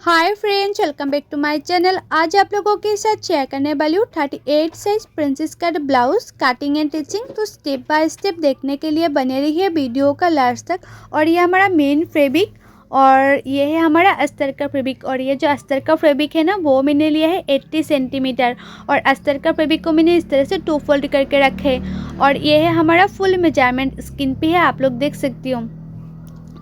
Hi friends, welcome back to my channel. आज आप लोगों के साथ शेयर करने वाली हूँ 38 size princess cut blouse cutting and teaching. तो स्टेप बाय स्टेप देखने के लिए बने रही है वीडियो का लास्ट तक। और ये हमारा मेन फैब्रिक और ये है हमारा अस्तर का फैब्रिक। और ये जो अस्तर का फैब्रिक है ना, वो मैंने लिया है 80 सेंटीमीटर। और अस्तर का फैब्रिक को मैंने इस तरह से 2 फोल्ड करके रखे। और ये है हमारा फुल मेजरमेंट, स्किन पे है, आप लोग देख सकती हो।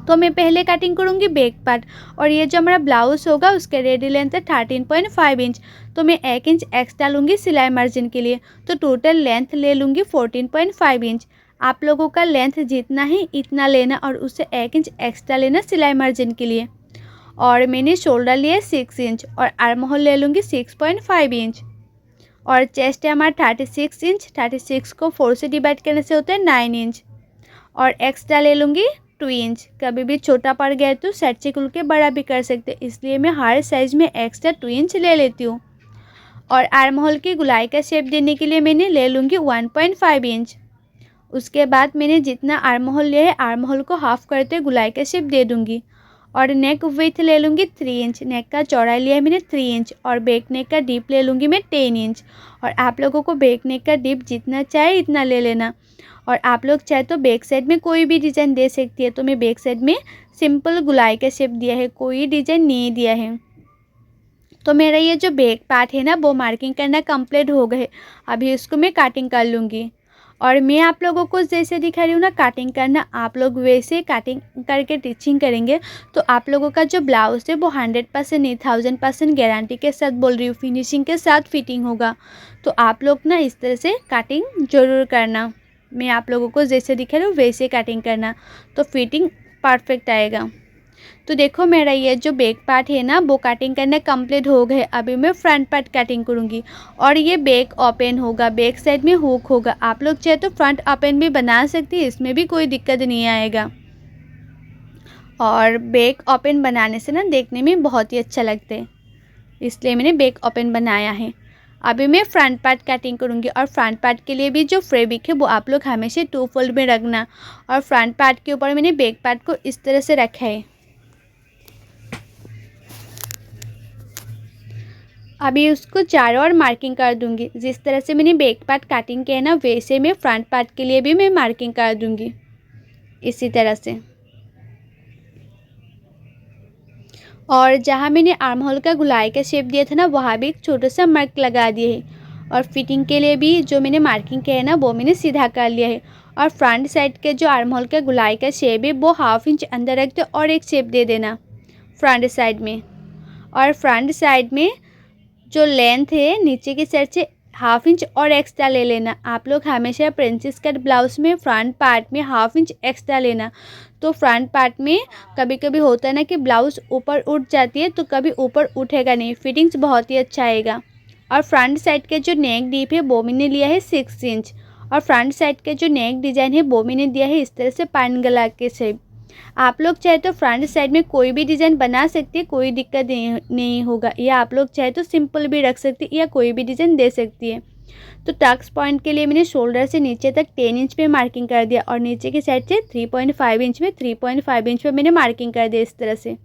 तो मैं पहले कटिंग करूँगी बैक पार्ट। और ये जो हमारा ब्लाउज होगा उसके रेडी लेंथ है 13.5 इंच। तो मैं 1 इंच एक्स्ट्रा लूँगी सिलाई मार्जिन के लिए। तो टोटल लेंथ ले लूँगी 14.5 इंच। आप लोगों का लेंथ जितना है इतना लेना और उससे 1 इंच एक्स्ट्रा लेना सिलाई मार्जिन के लिए। और मैंने शोल्डर लिया 6 इंच और आर्म होल ले लूँगी 6.5 इंच। और चेस्ट है हमारा 36 इंच। 36 को 4 से डिवाइड करने से होता है 9 इंच। और एक्स्ट्रा ले लूँगी 2 इंच। कभी भी छोटा पड़ गया तो सेट से खुल के बड़ा भी कर सकते, इसलिए मैं हर साइज़ में एक्स्ट्रा 2 इंच ले लेती हूँ। और आर्म होल की गुलाई का शेप देने के लिए मैंने ले लूँगी 1.5 इंच। उसके बाद मैंने जितना आर्म होल लिया है आर्म होल को हाफ करते गुलाई का शेप दे दूँगी। और नेक विथ ले लूँगी 3 इंच। नेक का चौड़ाई लिया है मैंने 3 इंच। और बैक नेक का डीप ले लूँगी मैं 10 इंच। और आप लोगों को बैक नेक का डीप जितना चाहे इतना ले लेना। और आप लोग चाहे तो बैक साइड में कोई भी डिज़ाइन दे सकती है। तो मैं बैक साइड में सिंपल गुलाई का शेप दिया है, कोई डिज़ाइन नहीं दिया है। तो मेरा ये जो बैक पार्ट है ना, वो मार्किंग करना कंप्लीट हो गए। अभी इसको मैं कटिंग कर लूँगी। और मैं आप लोगों को जैसे दिखा रही हूँ ना कटिंग करना, आप लोग वैसे कटिंग करके टिचिंग करेंगे तो आप लोगों का जो ब्लाउज है वो 100% नहीं 1000% गारंटी के साथ बोल रही हूँ, फिनिशिंग के साथ फिटिंग होगा। तो आप लोग ना इस तरह से कटिंग ज़रूर करना। मैं आप लोगों को जैसे दिखा रही हूँ वैसे कटिंग करना, तो फिटिंग परफेक्ट आएगा। तो देखो मेरा ये जो बैक पार्ट है ना वो कटिंग करना कंप्लीट हो गए। अभी मैं फ्रंट पार्ट कटिंग करूँगी। और ये बैक ओपन होगा, बैक साइड में हुक होगा। आप लोग चाहे तो फ्रंट ओपन भी बना सकती है, इसमें भी कोई दिक्कत नहीं आएगा। और बैक ओपन बनाने से ना देखने में बहुत ही अच्छा लगता है, इसलिए मैंने बैक ओपन बनाया है। अभी मैं फ्रंट पार्ट कटिंग करूँगी। और फ्रंट पार्ट के लिए भी जो फैब्रिक है वो आप लोग हमेशा 2 फोल्ड में रखना। और फ्रंट पार्ट के ऊपर मैंने बैक पार्ट को इस तरह से रखा है। अभी उसको चारों ओर मार्किंग कर दूंगी। जिस तरह से मैंने बैक पार्ट कटिंग किया है ना, वैसे मैं फ्रंट पार्ट के लिए भी मैं मार्किंग कर दूंगी इसी तरह से। और जहाँ मैंने आर्म होल का गुलाई का शेप दिया था ना, वहाँ भी एक छोटा सा मार्क लगा दिए है। और फिटिंग के लिए भी जो मैंने मार्किंग किया है ना वो मैंने सीधा कर लिया है। और फ्रंट साइड के जो आर्म होल का गुलाई का शेप है वो 1/2 इंच अंदर रख दो और एक शेप दे देना फ्रंट साइड में। और फ्रंट साइड में जो लेंथ है नीचे की साइड से 1/2 इंच और एक्स्ट्रा ले लेना। आप लोग हमेशा प्रिंसेस कट ब्लाउज में फ्रंट पार्ट में 1/2 इंच एक्स्ट्रा लेना। तो फ्रंट पार्ट में कभी कभी होता है ना कि ब्लाउज ऊपर उठ जाती है, तो कभी ऊपर उठेगा नहीं, फिटिंग्स बहुत ही अच्छा आएगा। और फ्रंट साइड के जो नेक डीप है वो मैंने लिया है 6 इंच। और फ्रंट साइड के जो नेक डिज़ाइन है वो मैंने दिया है इस तरह से पान गला के शेप। आप लोग चाहे तो फ्रंट साइड में कोई भी डिज़ाइन बना सकते हैं, कोई दिक्कत नहीं होगा। या आप लोग चाहे तो सिंपल भी रख सकते हैं या कोई भी डिज़ाइन दे सकती है। तो टक्स पॉइंट के लिए मैंने शोल्डर से नीचे तक 10 इंच पे मार्किंग कर दिया। और नीचे की साइड से 3.5 इंच में 3.5 इंच पे मैंने मार्किंग कर दिया इस तरह से।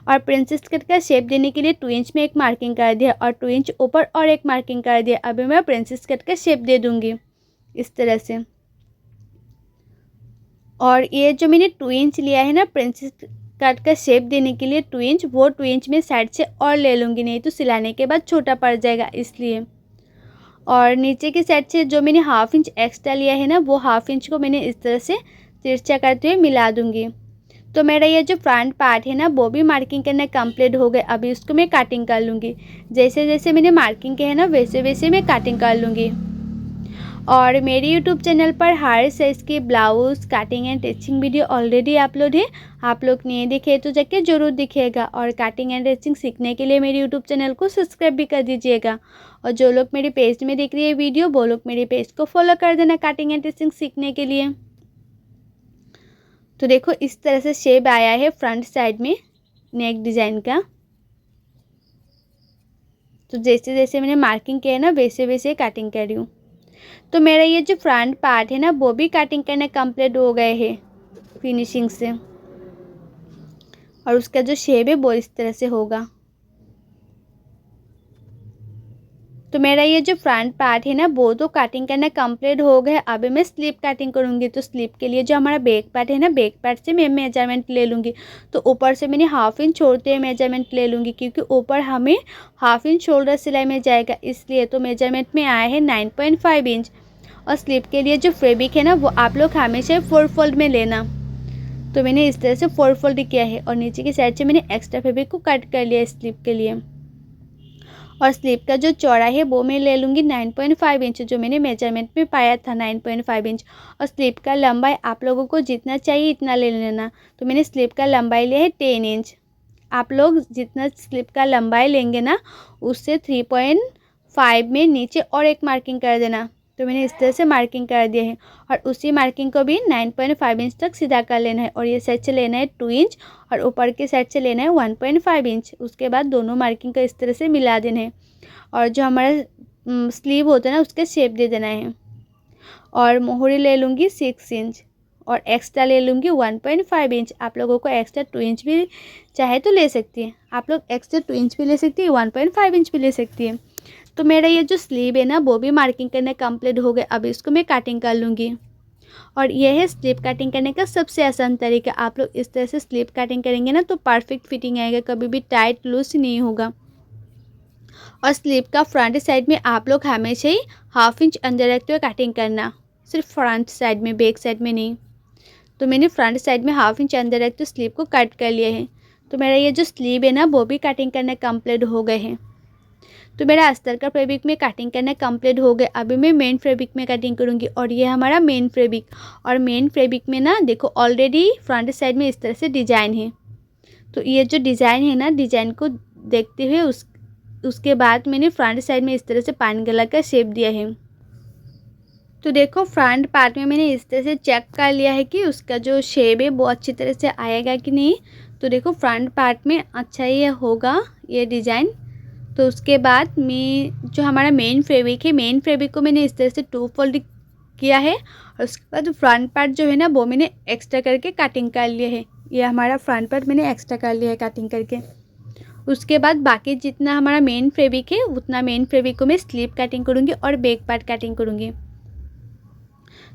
और प्रिंसेस कट का शेप देने के लिए 2 इंच में एक मार्किंग कर दिया और 2 इंच ऊपर और एक मार्किंग कर दिया। अभी मैं प्रिंसेस कट का शेप दे दूँगी इस तरह से। और ये जो मैंने 2 इंच लिया है ना प्रिंसेस कट का शेप देने के लिए 2 इंच, वो 2 इंच में साइड से और ले लूँगी, नहीं तो सिलाने के बाद छोटा पड़ जाएगा इसलिए। और नीचे की साइड से जो मैंने 1/2 इंच एक्स्ट्रा लिया है ना, वो 1/2 इंच को मैंने इस तरह से तिरछा करते हुए मिला दूँगी। तो मेरा ये जो फ्रंट पार्ट है ना वो भी मार्किंग करना कंप्लीट हो गए। अभी उसको मैं कटिंग कर लूँगी। जैसे जैसे मैंने मार्किंग किया है ना वैसे वैसे मैं कटिंग कर लूँगी। और मेरे YouTube चैनल पर हर साइज़ की blouse cutting and teaching video already upload है। आप लोग नहीं देखे तो जाके ज़रूर दिखेगा। और कटिंग एंड टिचिंग सीखने के लिए मेरे YouTube चैनल को सब्सक्राइब भी कर दीजिएगा। और जो लोग मेरे पेज में देख रही है वीडियो, वो लोग मेरे पेज को फॉलो कर देना कटिंग एंड टिचिंग सीखने के लिए। तो देखो इस तरह से शेप आया है फ्रंट साइड में नेक डिज़ाइन का। तो जैसे जैसे मैंने मार्किंग किया है ना वैसे वैसे कटिंग कर रही हूँ। तो मेरा ये जो फ्रंट पार्ट है ना वो भी कटिंग करना कंप्लीट हो गए हैं फिनिशिंग से। और उसका जो शेप है वो इस तरह से होगा। तो मेरा ये जो फ्रंट पार्ट है ना वो तो कटिंग करना कंप्लीट हो गया। अभी मैं स्लीप कटिंग करूँगी। तो स्लीप के लिए जो हमारा बैक पार्ट है ना, बैक पार्ट से मैं मेजरमेंट ले लूँगी। तो ऊपर से मैंने 1/2 इंच छोड़ते हुए मेजरमेंट ले लूँगी, क्योंकि ऊपर हमें 1/2 इंच शोल्डर सिलाई में जाएगा, इसलिए। तो मेजरमेंट में आया है 9.5 इंच। और स्लीप के लिए जो फैब्रिक है ना वो आप लोग हमेशा 4 फोल्ड में लेना। तो मैंने इस तरह से 4 फोल्ड किया है और नीचे की साइड से मैंने एक्स्ट्रा फैब्रिक को कट कर लिया स्लीप के लिए। और स्लीप का जो चौड़ा है वो मैं ले लूँगी 9.5 इंच, जो मैंने मेजरमेंट में पाया था 9.5 इंच। और स्लीप का लंबाई आप लोगों को जितना चाहिए इतना ले लेना। तो मैंने स्लीप का लंबाई लिया है 10 इंच। आप लोग जितना स्लीप का लंबाई लेंगे ना उससे 3.5 में नीचे और एक मार्किंग कर देना। तो मैंने इस तरह से मार्किंग कर दिया है और उसी मार्किंग को भी 9.5 इंच तक सीधा कर लेना है। और ये साइड से लेना है 2 इंच और ऊपर के साइड से लेना है 1.5 इंच। उसके बाद दोनों मार्किंग को इस तरह से मिला देना है और जो हमारा स्लीव होता है ना उसके शेप दे देना है। और मोहरी ले लूँगी 6 इंच और एक्स्ट्रा ले लूँगी 1.5 इंच। आप लोगों को एक्स्ट्रा 2 इंच भी चाहे तो ले सकती है, आप लोग एक्स्ट्रा 2 इंच भी ले सकती है, 1.5 इंच भी ले सकती है। तो मेरा ये जो स्लीव है ना वो भी मार्किंग करने कंप्लीट हो गया। अब इसको मैं कटिंग कर लूँगी। और यह है स्लीव कटिंग करने का सबसे आसान तरीका। आप लोग इस तरह से स्लीव कटिंग करेंगे ना तो परफेक्ट फिटिंग आएगा, कभी भी टाइट लूज नहीं होगा। और स्लीव का फ्रंट साइड में आप लोग हमेशा ही 1/2 इंच अंदर रखते हुए कटिंग करना, सिर्फ फ्रंट साइड में, बैक साइड में नहीं। तो मैंने फ्रंट साइड में 1/2 इंच अंदर रखते हुए स्लीव को कट कर लिया है। तो मेरा ये जो स्लीव है ना वो भी कटिंग करने कंप्लीट हो गए हैं। तो मेरा अस्तर का फैब्रिक में कटिंग करना कंप्लीट हो गया। अभी मैं मेन फैब्रिक में कटिंग करूँगी और ये हमारा मेन फैब्रिक। और मेन फैब्रिक में ना देखो ऑलरेडी फ्रंट साइड में इस तरह से डिज़ाइन है। तो ये जो डिज़ाइन है ना, डिज़ाइन को देखते हुए उसके बाद मैंने फ्रंट साइड में इस तरह से पान गला का शेप दिया है। तो देखो फ्रंट पार्ट में मैंने इस तरह से चेक कर लिया है कि उसका जो शेप है वो अच्छी तरह से आएगा कि नहीं। तो देखो फ्रंट पार्ट में अच्छा ही होगा ये डिज़ाइन। तो उसके बाद मैं जो हमारा मेन फैब्रिक है, मेन फैब्रिक को मैंने इस तरह से 2 फोल्ड किया है और उसके बाद फ्रंट पार्ट जो है ना वो मैंने एक्स्ट्रा करके कटिंग कर लिया है। ये हमारा फ्रंट पार्ट मैंने एक्स्ट्रा कर लिया है कटिंग करके। उसके बाद बाकी जितना हमारा मेन फैब्रिक है उतना मेन फैब्रिक को मैं स्लीव कटिंग करूँगी और बैक पार्ट कटिंग करूँगी।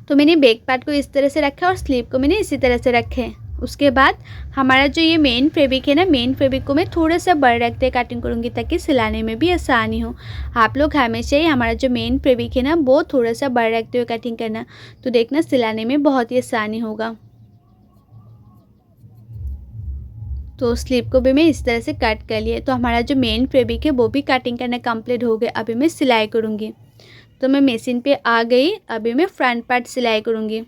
तो मैंने बैक पार्ट को इस तरह से रखा और स्लीव को मैंने इसी तरह से रखे हैं। उसके बाद हमारा जो ये मेन फैब्रिक है ना, मेन फैब्रिक को मैं थोड़ा सा बड़ा रखते कटिंग करूँगी ताकि सिलाने में भी आसानी हो। आप लोग हमेशा ही हमारा जो मेन फैब्रिक है ना वो थोड़ा सा बड़ा रखते हुए कटिंग करना, तो देखना सिलाने में बहुत ही आसानी होगा। तो स्लीव को भी मैं इस तरह से कट कर लिए। तो हमारा जो मेन फैब्रिक है वो भी कटिंग करना कंप्लीट हो गया। अभी मैं सिलाई करूँगी। तो मैं मशीन पे आ गई। अभी मैं फ्रंट पार्ट सिलाई करूँगी।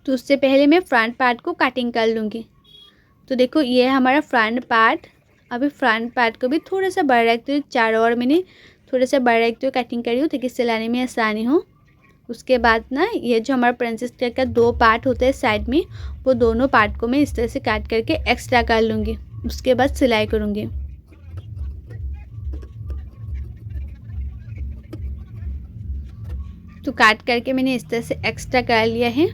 तो उससे पहले मैं फ्रंट पार्ट को कटिंग कर लूँगी। तो देखो ये हमारा फ्रंट पार्ट। अभी फ्रंट पार्ट को भी थोड़ा सा बड़ा रखते हुए, चारों ओर मैंने थोड़ा सा बड़ा रखते हुए कटिंग करी हूँ ताकि सिलाने में आसानी हो। उसके बाद ना ये जो हमारा प्रिंसेस कट का 2 पार्ट होता है साइड में, वो दोनों पार्ट को मैं इस तरह से काट करके एक्स्ट्रा कर लूँगी। उसके बाद सिलाई करूँगी। तो काट करके मैंने इस तरह से एक्स्ट्रा कर लिया है।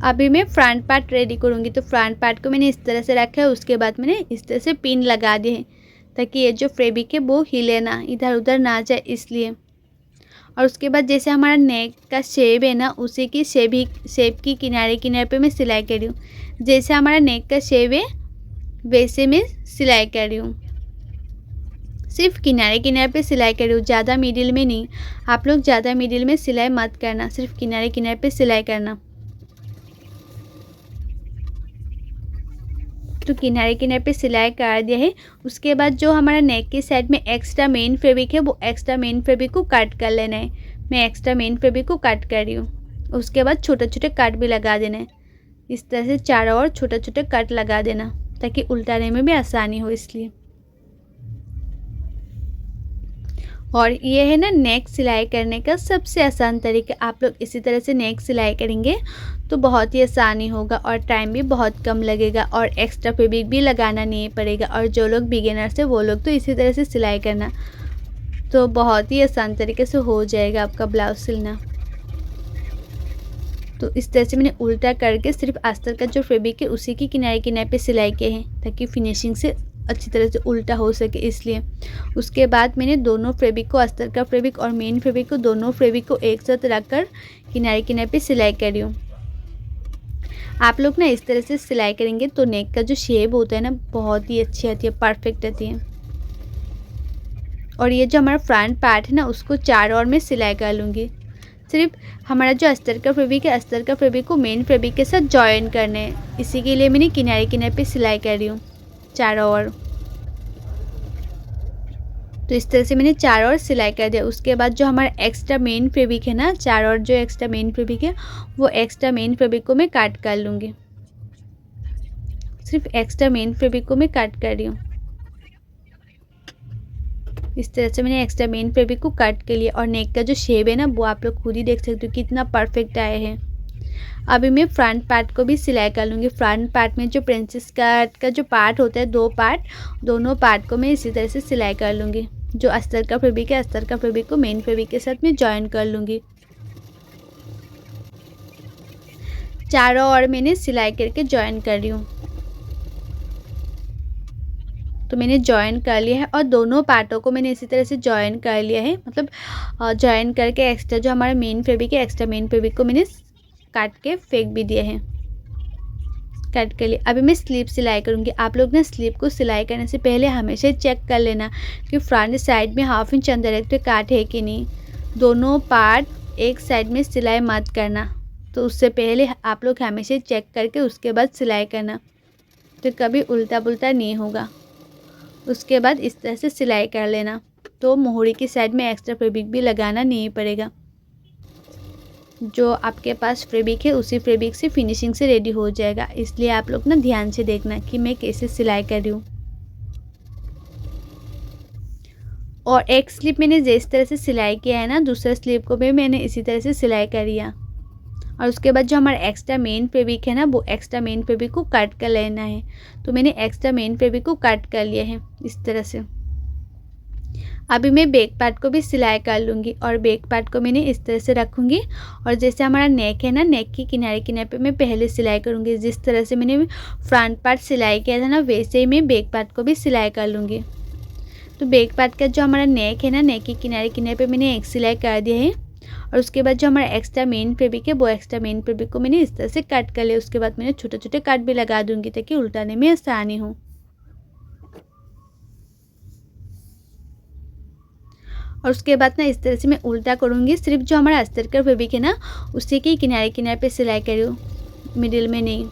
अभी मैं फ्रंट पार्ट रेडी करूँगी। तो फ्रंट पार्ट को मैंने इस तरह से रखा है। उसके बाद मैंने इस तरह से पिन लगा दिए हैं ताकि ये जो फैब्रिक है वो हिले ना, इधर उधर ना जाए, इसलिए। और उसके बाद जैसे हमारा नेक का शेप है ना, उसी की शेप की किनारे किनारे पे मैं सिलाई कर रही हूँ। जैसे हमारा नेक का शेप है वैसे मैं सिलाई कर रही हूँ। सिर्फ किनारे किनारे पे सिलाई कर रही हूँ, ज़्यादा मिडिल में नहीं। आप लोग ज़्यादा मिडिल में सिलाई मत करना, सिर्फ किनारे किनारे पे सिलाई करना। तो किनारे किनारे पे सिलाई कर दिया है। उसके बाद जो हमारा नेक की साइड में एक्स्ट्रा मेन फैब्रिक है वो एक्स्ट्रा मेन फैब्रिक को कट कर लेना है। मैं एक्स्ट्रा मेन फैब्रिक को कट कर रही हूँ। उसके बाद छोटे छोटे कट भी लगा देना है। इस तरह से चारों ओर छोटे छोटे कट लगा देना ताकि उल्टाने में भी आसानी हो, इसलिए। और ये है ना नेक सिलाई करने का सबसे आसान तरीका। आप लोग इसी तरह से नेक सिलाई करेंगे तो बहुत ही आसानी होगा और टाइम भी बहुत कम लगेगा और एक्स्ट्रा फैब्रिक भी लगाना नहीं पड़ेगा। और जो लोग बिगिनर्स है वो लोग तो इसी तरह से सिलाई करना। तो बहुत ही आसान तरीके से हो जाएगा आपका ब्लाउज सिलना। तो इस तरह से मैंने उल्टा करके सिर्फ अस्तर का जो फैब्रिक है उसी की किनारे किनारे पे सिलाई किए हैं, ताकि फिनिशिंग से अच्छी तरह से उल्टा हो सके इसलिए। उसके बाद मैंने दोनों फैब्रिक को, अस्तर का फैब्रिक और मेन फैब्रिक को, दोनों फैब्रिक को एक साथ रखकर किनारे किनारे पे सिलाई कर रही हूँ। आप लोग ना इस तरह से सिलाई करेंगे तो नेक का जो शेप होता है ना बहुत ही अच्छी आती है, परफेक्ट आती है। और ये जो हमारा फ्रंट पार्ट है ना उसको चारों ओर में सिलाई कर लूँगी। सिर्फ हमारा जो अस्तर का फैब्रिक है, अस्तर का फैब्रिक को मेन फैब्रिक के साथ जॉइन करना है, इसी के लिए मैंने किनारे किनारे पे सिलाई कर रही हूँ चारों ओर। तो इस तरह से मैंने चारों ओर सिलाई कर दिया। उसके बाद जो हमारा एक्स्ट्रा मेन फैब्रिक है ना, चारों ओर जो एक्स्ट्रा मेन फैब्रिक है वो एक्स्ट्रा मेन फैब्रिक को मैं काट कर लूँगी। सिर्फ एक्स्ट्रा मेन फैब्रिक को मैं काट कर रही हूँ। इस तरह से मैंने एक्स्ट्रा मेन फैब्रिक को काट के लिया। और नेक का जो शेप है ना वो आप लोग खुद ही देख सकते हो कितना परफेक्ट आया है। अभी मैं फ्रंट पार्ट को भी सिलाई कर लूँगी। फ्रंट पार्ट में जो प्रिंसेस कट का जो पार्ट होता है, दो पार्ट, दोनों पार्ट को मैं इसी तरह से सिलाई कर लूँगी। जो अस्तर का फैब्रिक है, अस्तर का फैब्रिक को मेन फैब्रिक के साथ मैं जॉइन कर लूँगी। चारों ओर मैंने सिलाई करके जॉइन कर रही हूँ। तो मैंने जॉइन कर लिया है और दोनों पार्टों को मैंने इसी तरह से जॉइन कर लिया है। मतलब जॉइन करके एक्स्ट्रा जो हमारा मेन फैब्रिक है, एक्स्ट्रा मेन फैब्रिक को मैंने काट के फेंक भी दिया है। कट कर लिया। अभी मैं स्लीव सिलाई करूँगी। आप लोग ना स्लीव को सिलाई करने से पहले हमेशा चेक कर लेना कि फ्रंट साइड में हाफ इंच अंदर एक काट है कि नहीं। दोनों पार्ट एक साइड में सिलाई मत करना। तो उससे पहले आप लोग हमेशा चेक करके उसके बाद सिलाई करना, तो कभी उल्टा पुल्टा नहीं होगा। उसके बाद इस तरह से सिलाई कर लेना, तो मोहरी की साइड में एक्स्ट्रा फैब्रिक भी लगाना नहीं पड़ेगा। जो आपके पास फैब्रिक है उसी फैब्रिक से फिनिशिंग से रेडी हो जाएगा। इसलिए आप लोग ना ध्यान से देखना कि मैं कैसे सिलाई कर रही हूँ। और एक स्लीव मैंने जिस तरह से सिलाई किया है ना, दूसरा स्लीव को भी मैंने इसी तरह से सिलाई करी है। और उसके बाद जो हमारा एक्स्ट्रा मेन फैब्रिक है ना, वो एक्स्ट्रा मेन फैब्रिक को कट कर लेना है। तो मैंने एक्स्ट्रा मेन फैब्रिक को कट कर लिया है इस तरह से। अभी मैं बैक पार्ट को भी सिलाई कर लूँगी। और बैक पार्ट को मैंने इस तरह से रखूँगी। और जैसे हमारा नेक है ना, नेक की किनारे किनारे पे मैं पहले सिलाई करूँगी। जिस तरह से मैंने फ्रंट पार्ट सिलाई किया था ना, वैसे ही मैं बैक पार्ट को भी सिलाई कर लूँगी। तो बैक पार्ट का जो हमारा नेक है ना, नेक के किनारे किनारे पे मैंने एक सिलाई कर दिया है। और उसके बाद जो हमारा एक्स्ट्रा मेन फैब्रिक है, वो एक्स्ट्रा मेन फैब्रिक को मैंने इस तरह से कट कर लिया। उसके बाद मैंने छोटे छोटे कट भी लगा दूँगी ताकि उल्टाने में आसानी हो। और उसके बाद ना इस तरह से मैं उल्टा करूँगी। सिर्फ जो हमारा अस्तर का फैब्रिक है ना, उसी के किनारे किनारे पे सिलाई कर रही हूँ, मिडिल में नहीं।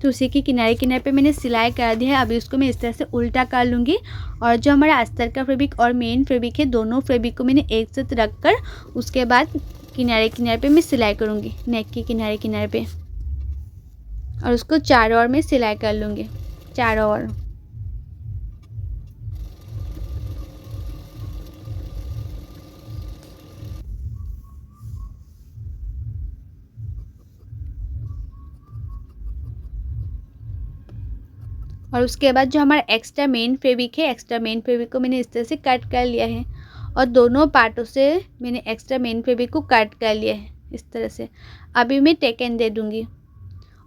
तो उसी के किनारे किनारे पे मैंने सिलाई कर दी है। अभी उसको मैं इस तरह से उल्टा कर लूँगी। और जो हमारा अस्तर का फैब्रिक और मेन फैब्रिक है, दोनों फैब्रिक को मैंने एक साथ रख कर उसके बाद किनारे किनारे पे मैं सिलाई करूँगी, नेक के किनारे किनारे पे। और उसको चारों ओर में सिलाई कर लूँगी, चारों ओर। और उसके बाद जो हमारा एक्स्ट्रा मेन फैब्रिक है, एक्स्ट्रा मेन फैब्रिक को मैंने इस तरह से कट कर लिया है। और दोनों पार्टों से मैंने एक्स्ट्रा मेन फैब्रिक को कट कर लिया है इस तरह से। अभी मैं टेकन दे दूँगी।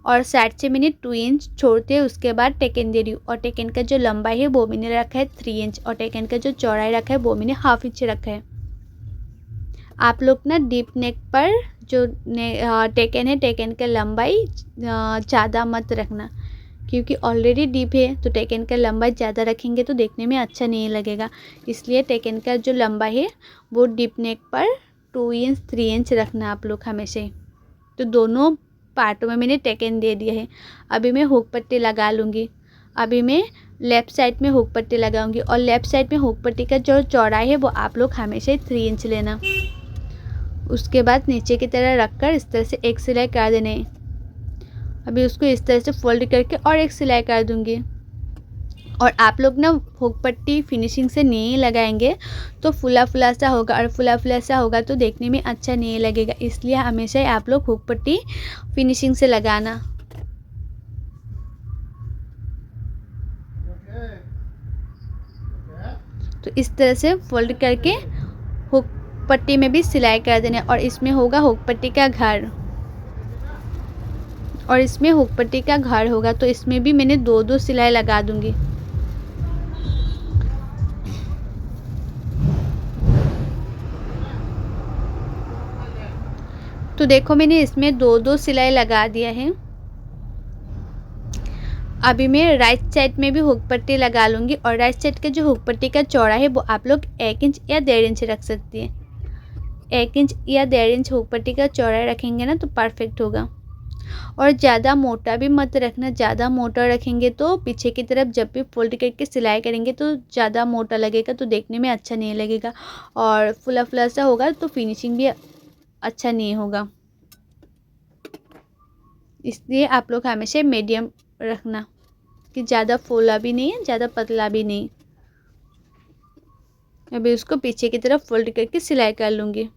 और साइड से मैंने 2 इंच छोड़ते उसके बाद टेकन दे रही हूँ। और टेकन का जो लंबाई है वो मैंने रखा है 3 इंच। और टेकन का जो चौड़ाई रखा है वो मैंने हाफ इंच रखा है। आप लोग ना डीप नेक पर जो टेकन है, टेकन का लंबाई ज़्यादा मत रखना, क्योंकि ऑलरेडी डीप है। तो टेकन का लंबाई ज़्यादा रखेंगे तो देखने में अच्छा नहीं लगेगा। इसलिए टेकन का जो लंबाई है वो डीप नेक पर 2 इंच 3 इंच रखना आप लोग हमेशा ही। तो दोनों पार्टों में मैंने टेकन दे दिया है। अभी मैं हुक पट्टी लगा लूँगी। अभी मैं लेफ़्ट साइड में हुक पट्टी लगाऊंगी। और लेफ़्ट साइड में हुक पट्टी का जो चौड़ाई है वो आप लोग हमेशा ही 3 इंच लेना। उसके बाद नीचे की तरह रखकर इस तरह से एक सिलाई कर देना है। अभी उसको इस तरह से फोल्ड करके और एक सिलाई कर दूंगी। और आप लोग ना हुक पट्टी फिनिशिंग से नहीं लगाएंगे तो फुला फुला सा होगा। और फुला फुला सा होगा तो देखने में अच्छा नहीं लगेगा। इसलिए हमेशा ही आप लोग हुक पट्टी फिनिशिंग से लगाना। तो तो इस तरह से फोल्ड करके हुक पट्टी में भी सिलाई कर देना और इसमें होगा हुक पट्टी का घर और इसमें हुक पट्टी का घर होगा। तो इसमें भी मैंने 2-2 सिलाई लगा दूंगी। तो देखो मैंने इसमें 2-2 सिलाई लगा दिया है। अभी मैं राइट साइड में भी हुक पट्टी लगा लूँगी और राइट साइड का जो हुक पट्टी का चौड़ा है वो आप लोग 1 इंच या 1.5 इंच रख सकती हैं। 1 इंच या 1.5 इंच हुक पट्टी का चौड़ा रखेंगे ना तो परफेक्ट होगा। और ज़्यादा मोटा भी मत रखना, ज़्यादा मोटा रखेंगे तो पीछे की तरफ जब भी फोल्ड करके सिलाई करेंगे तो ज़्यादा मोटा लगेगा, तो देखने में अच्छा नहीं लगेगा और फुला फुला सा होगा तो फिनिशिंग भी अच्छा नहीं होगा। इसलिए आप लोग हमेशा मीडियम रखना कि ज़्यादा फूला भी नहीं है, ज़्यादा पतला भी नहीं। अभी उसको पीछे की तरफ फोल्ड करके सिलाई कर लूँगी।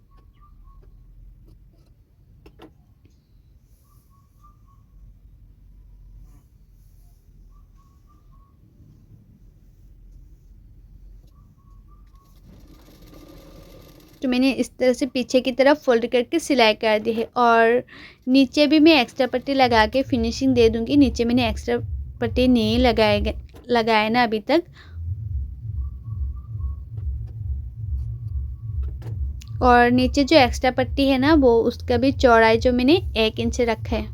तो मैंने इस तरह से पीछे की तरफ फोल्ड करके सिलाई कर दी है और नीचे भी मैं एक्स्ट्रा पट्टी लगा के फिनिशिंग दे दूँगी। नीचे मैंने एक्स्ट्रा पट्टी नहीं लगाया ना अभी तक। और नीचे जो एक्स्ट्रा पट्टी है ना वो उसका भी चौड़ाई जो मैंने 1 इंच रखा है।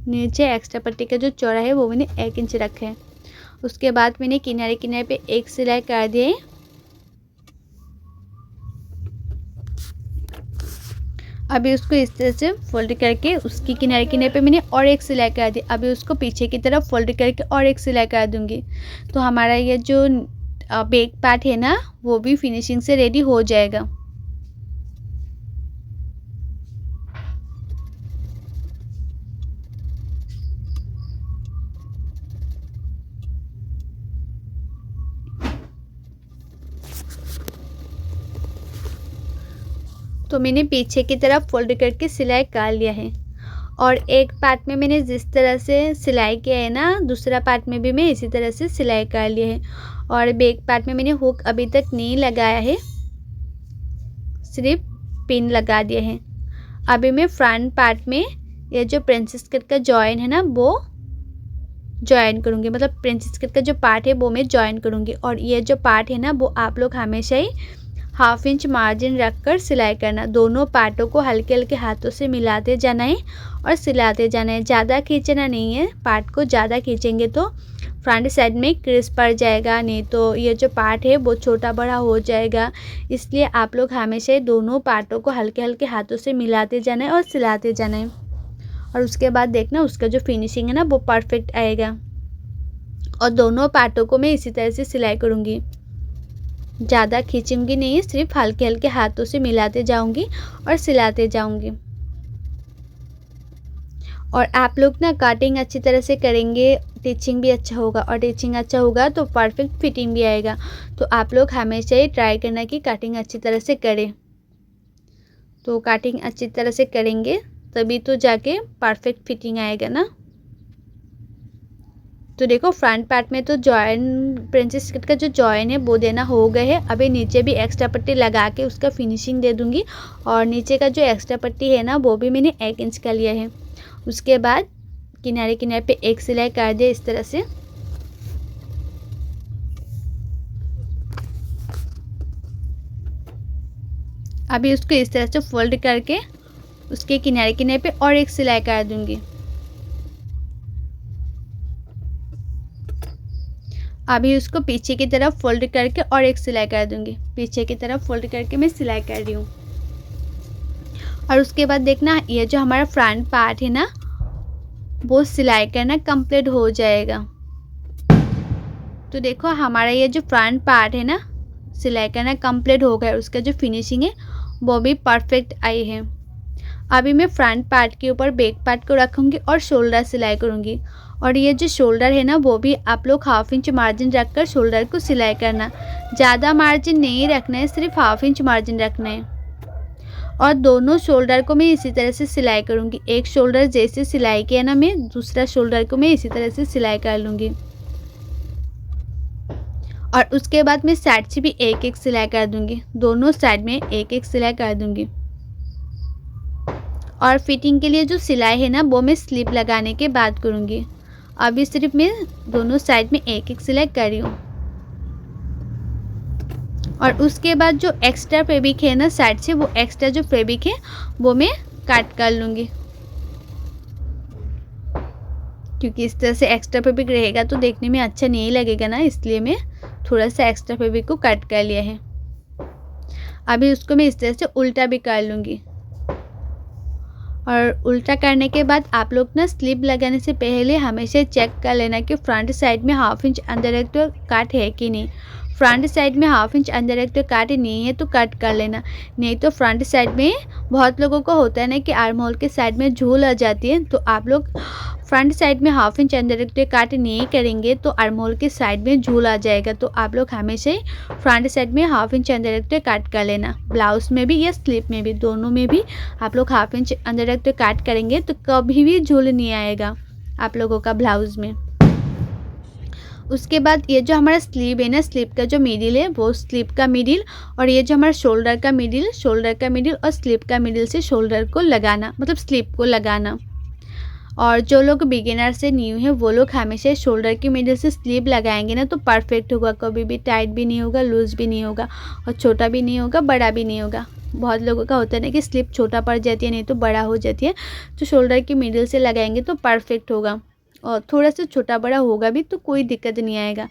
नीचे एक्स्ट्रा पट्टी का जो चौड़ा है वो मैंने 1 इंच रखा है। उसके बाद मैंने किनारे किनारे पे एक सिलाई कर दी है। अभी उसको इस तरह से फोल्ड करके उसकी किनारे किनारे पे मैंने और एक सिलाई कर दी। अभी उसको पीछे की तरफ फोल्ड करके और एक सिलाई कर दूंगी। तो हमारा ये जो बैक पार्ट है ना वो भी फिनिशिंग से रेडी हो जाएगा। तो मैंने पीछे की तरफ फोल्ड करके सिलाई कर लिया है और एक पार्ट में मैंने जिस तरह से सिलाई किया है ना दूसरा पार्ट में भी मैं इसी तरह से सिलाई कर लिया है। और बैक पार्ट में मैंने हुक अभी तक नहीं लगाया है, सिर्फ पिन लगा दिया है। अभी मैं फ्रंट पार्ट में ये जो प्रिंसेस कट का जॉइन है ना वो जॉइन करूँगी, मतलब प्रिंसेस कट का जो पार्ट है वो मैं जॉइन करूँगी। और ये जो पार्ट है ना वो आप लोग हमेशा ही 1/2 इंच मार्जिन रखकर सिलाई करना। दोनों पार्टों को हल्के हल्के हाथों से मिलाते जाना है और सिलाते जाना है। ज़्यादा खींचना नहीं है, पार्ट को ज़्यादा खींचेंगे तो फ्रंट साइड में क्रिस पड़ जाएगा, नहीं तो ये जो पार्ट है वो छोटा बड़ा हो जाएगा। इसलिए आप लोग हमेशा दोनों पार्टों को हल्के हल्के हाथों से मिलाते जाना है और सिलाते जाना है। और उसके बाद देखना उसका जो फिनिशिंग है ना वो परफेक्ट आएगा। और दोनों पार्टों को मैं इसी तरह से सिलाई करूँगी, ज़्यादा खींचूंगी नहीं, सिर्फ हल्के हल्के हाथों से मिलाते जाऊंगी और सिलाते जाऊंगी। और आप लोग ना कटिंग अच्छी तरह से करेंगे, टिचिंग भी अच्छा होगा और टिचिंग अच्छा होगा तो परफेक्ट फिटिंग भी आएगा। तो आप लोग हमेशा ही ट्राई करना कि कटिंग अच्छी तरह से करें। तो कटिंग अच्छी तरह से करेंगे तभी तो जाके परफेक्ट फिटिंग आएगा ना। तो देखो फ्रंट पार्ट में तो जॉइन प्रिंसेस कट का जो जॉइन है वो देना हो गए है। अभी नीचे भी एक्स्ट्रा पट्टी लगा के उसका फिनिशिंग दे दूंगी। और नीचे का जो एक्स्ट्रा पट्टी है ना वो भी मैंने 1 इंच का लिया है। उसके बाद किनारे किनारे पे एक सिलाई कर दिया इस तरह से। अभी उसको इस तरह से फोल्ड करके उसके किनारे किनारे पे और एक सिलाई कर दूंगी। अभी उसको पीछे की तरफ फोल्ड करके और एक सिलाई कर दूंगी। पीछे की तरफ फोल्ड करके मैं सिलाई कर रही हूँ। और उसके बाद देखना ये जो हमारा फ्रंट पार्ट है ना वो सिलाई करना कंप्लीट हो जाएगा। तो देखो हमारा ये जो फ्रंट पार्ट है ना सिलाई करना कंप्लीट हो गया। उसका जो फिनिशिंग है वो भी परफेक्ट आई है। अभी मैं फ्रंट पार्ट के ऊपर बैक पार्ट को रखूँगी और शोल्डर सिलाई करूँगी। और ये जो शोल्डर है ना वो भी आप लोग 1/2 इंच मार्जिन रखकर शोल्डर को सिलाई करना। ज़्यादा मार्जिन नहीं रखना है, सिर्फ 1/2 इंच मार्जिन रखना है। और दोनों शोल्डर को मैं इसी तरह से सिलाई करूँगी। एक शोल्डर जैसे सिलाई किया ना मैं दूसरा शोल्डर को मैं इसी तरह से सिलाई कर लूँगी। और उसके बाद मैं साइड से भी एक एक सिलाई कर दूंगी, दोनों साइड में एक एक सिलाई कर दूंगी। और फिटिंग के लिए जो सिलाई है ना वो मैं स्लिप लगाने के बाद करूँगी। अभी सिर्फ मैं दोनों साइड में एक एक सिलाई कर रही हूँ। और उसके बाद जो एक्स्ट्रा फैब्रिक है ना साइड से, वो एक्स्ट्रा जो फैब्रिक है वो मैं काट कर लूँगी, क्योंकि इस तरह से एक्स्ट्रा फैब्रिक रहेगा तो देखने में अच्छा नहीं लगेगा ना, इसलिए मैं थोड़ा सा एक्स्ट्रा फैब्रिक को कट कर लिया है। अभी उसको मैं इस तरह से उल्टा भी कर लूँगी। और उल्टा करने के बाद आप लोग ना स्लिप लगाने से पहले हमेशा चेक कर लेना कि फ्रंट साइड में हाफ इंच अंदर एक तो काट है कि नहीं। फ्रंट साइड में हाफ इंच अंदर एक तो काट नहीं है तो कट कर लेना, नहीं तो फ्रंट साइड में बहुत लोगों को होता है ना कि आर्म होल के साइड में झूल आ जाती है। तो आप लोग फ्रंट साइड में हाफ इंच अंदर एक तो काट नहीं करेंगे तो आर्म होल के साइड में झूल आ जाएगा। तो आप लोग हमेशा ही फ्रंट साइड में हाफ इंच अंदर एक तो काट कर लेना। ब्लाउज में भी या स्लीव में भी, दोनों में भी आप लोग हाफ इंच अंदर एक तो काट करेंगे तो कभी भी झूल नहीं आएगा आप लोगों का ब्लाउज में। उसके बाद ये जो हमारा स्लीव है ना, स्लीव का जो मिडिल है वो स्लीव का मिडिल, और ये जो हमारा शोल्डर का मिडिल, शोल्डर का मिडिल और स्लीव का मिडिल से शोल्डर को लगाना, मतलब स्लीव को लगाना। और जो लोग बिगिनर से न्यू है वो लोग हमेशा शोल्डर की मिडिल से स्लीव लगाएंगे ना तो परफेक्ट होगा, कभी भी टाइट भी नहीं होगा, लूज़ भी नहीं होगा, और छोटा भी नहीं होगा, बड़ा भी नहीं होगा। बहुत लोगों का होता है ना कि स्लीव छोटा पड़ जाती है नहीं तो बड़ा हो जाती है, तो शोल्डर की मिडिल से लगाएंगे तो परफेक्ट होगा। और थोड़ा सा छोटा बड़ा होगा भी तो कोई दिक्कत नहीं आएगा,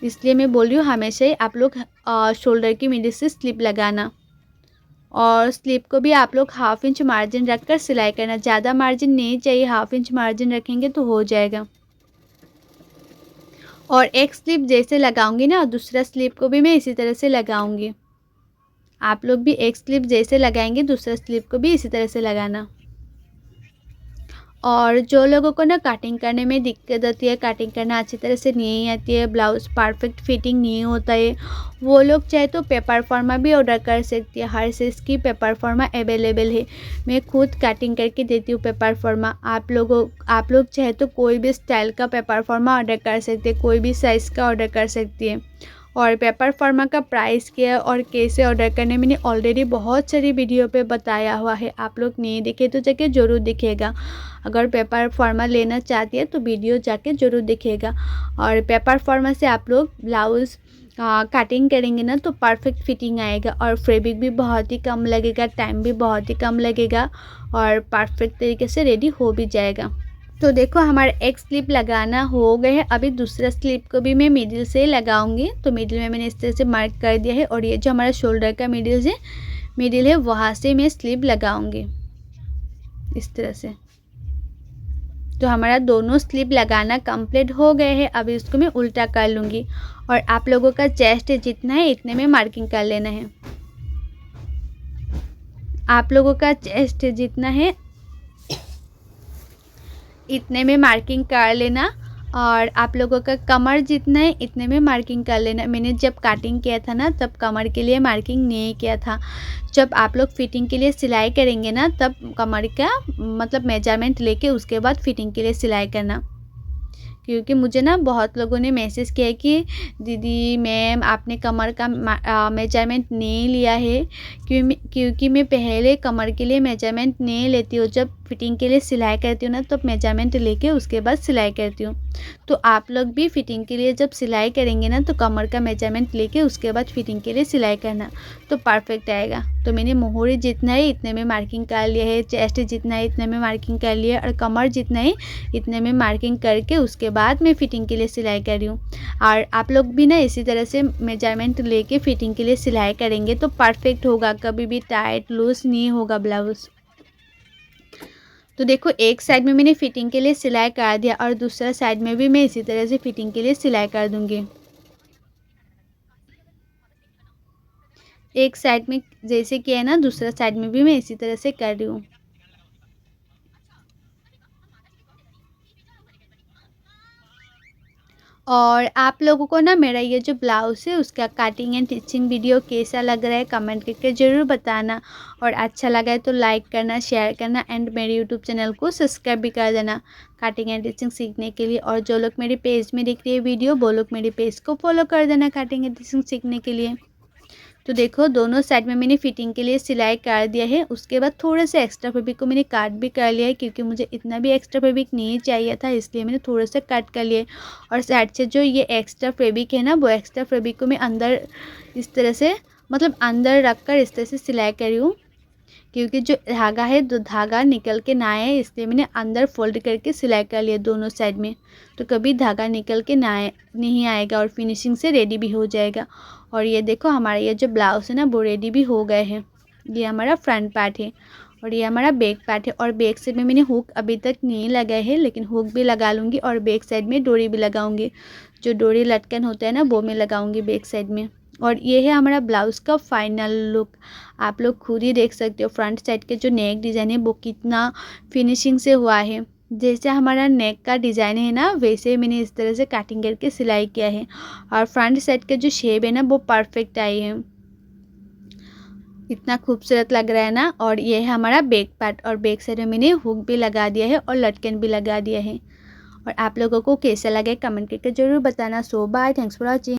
इसलिए मैं बोल रही हूँ हमेशा ही आप लोग शोल्डर की मिडिल से स्लीव लगाना। और स्लीव को भी आप लोग हाफ इंच मार्जिन रखकर सिलाई करना, ज़्यादा मार्जिन नहीं चाहिए, हाफ इंच मार्जिन रखेंगे तो हो जाएगा। और एक स्लीव जैसे लगाऊंगी ना, दूसरा स्लीव को भी मैं इसी तरह से लगाऊंगी। आप लोग भी एक स्लीव जैसे लगाएंगे दूसरा स्लीव को भी इसी तरह से लगाना। और जो लोगों को ना कटिंग करने में दिक्कत आती है, कटिंग करना अच्छी तरह से नहीं आती है, ब्लाउज़ परफेक्ट फिटिंग नहीं होता है, वो लोग चाहे तो पेपर फॉर्मा भी ऑर्डर कर सकती है। हर साइज़ की पेपर फॉर्मा अवेलेबल है, मैं खुद कटिंग करके देती हूँ पेपर फॉर्मा। आप लोग चाहे तो कोई भी स्टाइल का पेपर फॉर्मा ऑर्डर कर सकते हैं, कोई भी साइज़ का ऑर्डर कर सकती है। और पेपर फॉर्मा का प्राइस क्या है और कैसे ऑर्डर करने मैंने ऑलरेडी बहुत सारी वीडियो पे बताया हुआ है, आप लोग नहीं देखे तो जाके ज़रूर दिखेगा। अगर पेपर फॉर्मा लेना चाहती है तो वीडियो जाके ज़रूर दिखेगा। और पेपर फॉर्मा से आप लोग ब्लाउज़ कटिंग करेंगे ना तो परफेक्ट फिटिंग आएगा, और फैब्रिक भी बहुत ही कम लगेगा, टाइम भी बहुत ही कम लगेगा, और परफेक्ट तरीके से रेडी हो भी जाएगा। तो देखो हमारा एक स्लिप लगाना हो गया है। अभी दूसरा स्लिप को भी मैं मिडिल से लगाऊंगी। तो मिडिल में मैंने इस तरह से मार्क कर दिया है, और ये जो हमारा शोल्डर का मिडिल है वहाँ से मैं स्लिप लगाऊंगी इस तरह से। तो हमारा दोनों स्लिप लगाना कंप्लीट हो गए हैं। अभी इसको मैं उल्टा कर लूँगी, और आप लोगों का चेस्ट जितना है इतने में मार्किंग कर लेना है। आप लोगों का चेस्ट जितना है इतने में मार्किंग कर लेना, और आप लोगों का कमर जितना है इतने में मार्किंग कर लेना। मैंने जब कटिंग किया था ना तब कमर के लिए मार्किंग नहीं किया था। जब आप लोग फिटिंग के लिए सिलाई करेंगे ना तब कमर का मतलब मेजरमेंट लेके उसके बाद फिटिंग के लिए सिलाई करना। क्योंकि मुझे ना बहुत लोगों ने मैसेज किया कि दीदी मैम आपने कमर का मेजरमेंट नहीं लिया है, क्योंकि मैं पहले कमर के लिए मेजरमेंट नहीं लेती हूँ, जब फिटिंग के लिए सिलाई करती हूँ ना तो मेजरमेंट लेके उसके बाद सिलाई करती हूँ। तो आप लोग भी फिटिंग के लिए जब सिलाई करेंगे ना तो कमर का मेजरमेंट लेके उसके बाद फिटिंग के लिए सिलाई करना तो परफेक्ट आएगा। तो मैंने मोहरी जितना है इतने में मार्किंग कर लिया है, चेस्ट जितना है इतने में मार्किंग कर लिया, और कमर जितना है इतने में मार्किंग करके उसके बाद मैं फ़िटिंग के लिए सिलाई कर रही हूँ। और आप लोग भी ना इसी तरह से मेजरमेंट लेके फ़िटिंग के लिए सिलाई करेंगे तो परफेक्ट होगा, कभी भी टाइट लूज़ नहीं होगा ब्लाउज़। तो देखो एक साइड में मैंने फ़िटिंग के लिए सिलाई कर दिया, और दूसरा साइड में भी मैं इसी तरह से फ़िटिंग के लिए सिलाई कर दूँगी। एक साइड में जैसे किया है ना दूसरा साइड में भी मैं इसी तरह से कर रही हूँ। और आप लोगों को ना मेरा ये जो ब्लाउज़ है उसका कटिंग एंड स्टिचिंग वीडियो कैसा लग रहा है कमेंट करके ज़रूर बताना। और अच्छा लगा है तो लाइक करना, शेयर करना एंड मेरे यूट्यूब चैनल को सब्सक्राइब भी कर देना कटिंग एंड स्टिचिंग सीखने के लिए। और जो लोग मेरे पेज में देख रहे हैं वीडियो वो लोग मेरे पेज को फॉलो कर देना कटिंग एंड स्टिचिंग सीखने के लिए। तो देखो दोनों साइड में मैंने फिटिंग के लिए सिलाई कर दिया है। उसके बाद थोड़ा सा एक्स्ट्रा फैब्रिक को मैंने काट भी कर लिया है, क्योंकि मुझे इतना भी एक्स्ट्रा फैब्रिक नहीं चाहिए था, इसलिए मैंने थोड़ा सा कट कर लिया है। और साइड से जो ये एक्स्ट्रा फैब्रिक है ना, वो एक्स्ट्रा फैब्रिक को मैं अंदर इस तरह से मतलब अंदर रख कर इस तरह से सिलाई कर रही हूँ, क्योंकि जो धागा है तो धागा निकल के ना आए, इसलिए मैंने अंदर फोल्ड करके सिलाई कर लिया दोनों साइड में। तो कभी धागा निकल के ना नहीं आएगा और फिनिशिंग से रेडी भी हो जाएगा। और ये देखो हमारा ये जो ब्लाउज़ है ना वो रेडी भी हो गए हैं। ये हमारा फ्रंट पार्ट है और ये हमारा बैक पार्ट है। और बैक साइड में मैंने हुक अभी तक नहीं लगाए है, लेकिन हुक भी लगा लूँगी और बैक साइड में डोरी भी लगाऊंगी। जो डोरी लटकन होता है ना वो मैं लगाऊंगी बैक साइड में। और ये है हमारा ब्लाउज़ का फाइनल लुक। आप लोग खुद ही देख सकते हो फ्रंट साइड के जो नेक डिज़ाइन है वो कितना फिनिशिंग से हुआ है। जैसे हमारा नेक का डिज़ाइन है ना वैसे मैंने इस तरह से कटिंग करके सिलाई किया है। और फ्रंट साइड के जो शेप है ना वो परफेक्ट आई है, इतना खूबसूरत लग रहा है ना। और ये है हमारा बैक पार्ट और बैक साइड में मैंने हुक भी लगा दिया है और लटकन भी लगा दिया है। और आप लोगों को कैसा लगे कमेंट करके ज़रूर बताना। सो बाय, थैंक्स फॉर वॉचिंग।